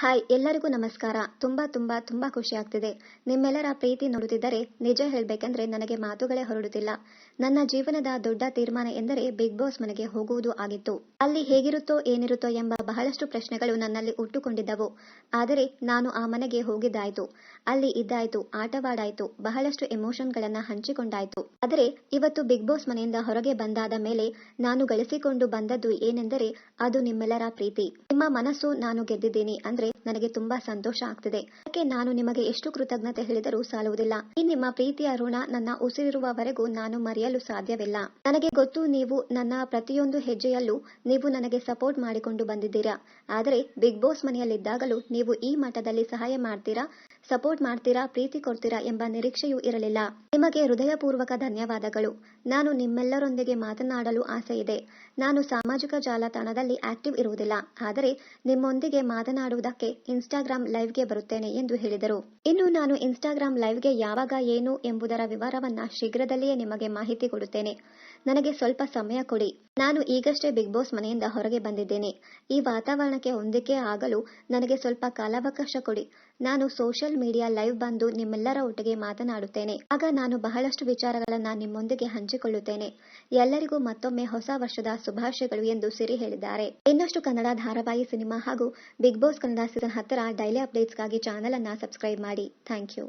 Hi ಎಲ್ಲರಿಗೂ ನಮಸ್ಕಾರ. ತುಂಬಾ ಖುಷಿ ಆಗ್ತಿದೆ. ನಿಮ್ಮೆಲ್ಲರ ಪ್ರೀತಿ ನೋಡುತ್ತಿದ್ದರೆ ನಿಜ ಹೇಳ್ಬೇಕಂದ್ರೆ ನನಗೆ ಮಾತುಗಳೇ ಹೊರಡುತ್ತಿಲ್ಲ. ನನ್ನ ಜೀವನದ ದೊಡ್ಡ ತೀರ್ಮಾನ ಎಂದರೆ ಬಿಗ್ ಬಾಸ್ ಮನೆಗೆ ಹೋಗುವುದು ಆಗಿತ್ತು. ಅಲ್ಲಿ ಹೇಗಿರುತ್ತೋ ಏನಿರುತ್ತೋ ಎಂಬ ಬಹಳಷ್ಟು ಪ್ರಶ್ನೆಗಳು ನನ್ನಲ್ಲಿ ಹುಟ್ಟುಕೊಂಡಿದ್ದವು. ಆದರೆ ನಾನು ಆ ಮನೆಗೆ ಹೋಗಿದ್ದಾಯ್ತು, ಅಲ್ಲಿ ಇದ್ದಾಯ್ತು, ಆಟವಾಡಾಯ್ತು, ಬಹಳಷ್ಟು ಎಮೋಷನ್ಗಳನ್ನ ಹಂಚಿಕೊಂಡಾಯ್ತು. ಆದರೆ ಇವತ್ತು ಬಿಗ್ ಬಾಸ್ ಮನೆಯಿಂದ ಹೊರಗೆ ಬಂದಾದ ಮೇಲೆ ನಾನು ಗಳಿಸಿಕೊಂಡು ಬಂದದ್ದು ಏನೆಂದರೆ ಅದು ನಿಮ್ಮೆಲ್ಲರ ಪ್ರೀತಿ. ನಿಮ್ಮ ಮನಸ್ಸು ನಾನು ಗೆದ್ದಿದ್ದೀನಿ ಅಂದ್ರೆ ನನಗೆ ತುಂಬಾ ಸಂತೋಷ ಆಗ್ತಿದೆ. ಅದಕ್ಕೆ ನಾನು ನಿಮಗೆ ಎಷ್ಟು ಕೃತಜ್ಞತೆ ಹೇಳಿದರೂ ಸಾಲುವುದಿಲ್ಲ. ಈ ನಿಮ್ಮ ಪ್ರೀತಿಯ ಋಣ ನನ್ನ ಉಸಿರಿರುವವರೆಗೂ ನಾನು ಮರೆಯಲು ಸಾಧ್ಯವಿಲ್ಲ. ನನಗೆ ಗೊತ್ತು, ನೀವು ನನ್ನ ಪ್ರತಿಯೊಂದು ಹೆಜ್ಜೆಯಲ್ಲೂ ನೀವು ನನಗೆ ಸಪೋರ್ಟ್ ಮಾಡಿಕೊಂಡು ಬಂದಿದ್ದೀರಾ. ಆದರೆ ಬಿಗ್ ಬಾಸ್ ಮನೆಯಲ್ಲಿದ್ದಾಗಲೂ ನೀವು ಈ ಮಟ್ಟದಲ್ಲಿ ಸಹಾಯ ಮಾಡ್ತೀರಾ, ಸಪೋರ್ಟ್ ಮಾಡ್ತೀರಾ, ಪ್ರೀತಿ ಕೊಡ್ತೀರಾ ಎಂಬ ನಿರೀಕ್ಷೆಯೂ ಇರಲಿಲ್ಲ. ನಿಮಗೆ ಹೃದಯಪೂರ್ವಕ ಧನ್ಯವಾದಗಳು. ನಾನು ನಿಮ್ಮೆಲ್ಲರೊಂದಿಗೆ ಮಾತನಾಡಲು ಆಸೆ ಇದೆ. ನಾನು ಸಾಮಾಜಿಕ ಜಾಲತಾಣದಲ್ಲಿ ಆಕ್ಟಿವ್ ಇರುವುದಿಲ್ಲ, ಆದರೆ ನಿಮ್ಮೊಂದಿಗೆ ಮಾತನಾಡುವುದಕ್ಕೆ ಇನ್ಸ್ಟಾಗ್ರಾಮ್ ಲೈವ್ಗೆ ಬರುತ್ತೇನೆ ಎಂದು ಹೇಳಿದರು. ಇನ್ನು ನಾನು ಇನ್ಸ್ಟಾಗ್ರಾಮ್ ಲೈವ್ಗೆ ಯಾವಾಗ ಏನು ಎಂಬುದರ ವಿವರವನ್ನ ಶೀಘ್ರದಲ್ಲಿಯೇ ನಿಮಗೆ ಮಾಹಿತಿ ಕೊಡುತ್ತೇನೆ. ನನಗೆ ಸ್ವಲ್ಪ ಸಮಯ ಕೊಡಿ. ನಾನು ಈಗಷ್ಟೇ ಬಿಗ್ ಬಾಸ್ ಮನೆಯಿಂದ ಹೊರಗೆ ಬಂದಿದ್ದೇನೆ. ಈ ವಾತಾವರಣಕ್ಕೆ ಹೊಂದಿಕೆ ಆಗಲು ನನಗೆ ಸ್ವಲ್ಪ ಕಾಲಾವಕಾಶ ಕೊಡಿ. ನಾನು ಸೋಷಿಯಲ್ ಮೀಡಿಯಾ ಲೈವ್ ಬಂದು ನಿಮ್ಮೆಲ್ಲರ ಒಟ್ಟಿಗೆ ಮಾತನಾಡುತ್ತೇನೆ. ಆಗ ನಾನು ಬಹಳಷ್ಟು ವಿಚಾರಗಳನ್ನ ನಿಮ್ಮೊಂದಿಗೆ ಹಂಚಿಕೊಳ್ಳುತ್ತೇನೆ. ಎಲ್ಲರಿಗೂ ಮತ್ತೊಮ್ಮೆ ಹೊಸ ವರ್ಷದ ಶುಭಾಶಯಗಳು ಎಂದು ಸಿರಿ ಹೇಳಿದ್ದಾರೆ. ಇನ್ನಷ್ಟು ಕನ್ನಡ ಧಾರಾವಾಹಿ, ಸಿನಿಮಾ ಹಾಗೂ ಬಿಗ್ ಬಾಸ್ ಕನ್ನಡ ಸೀಸನ್ 10ರ ಡೈಲಿ ಅಪ್ಡೇಟ್ಸ್ಗಾಗಿ ಚಾನೆಲ್ ಅನ್ನ ಸಬ್ಸ್ಕ್ರೈಬ್ ಮಾಡಿ. Thank you.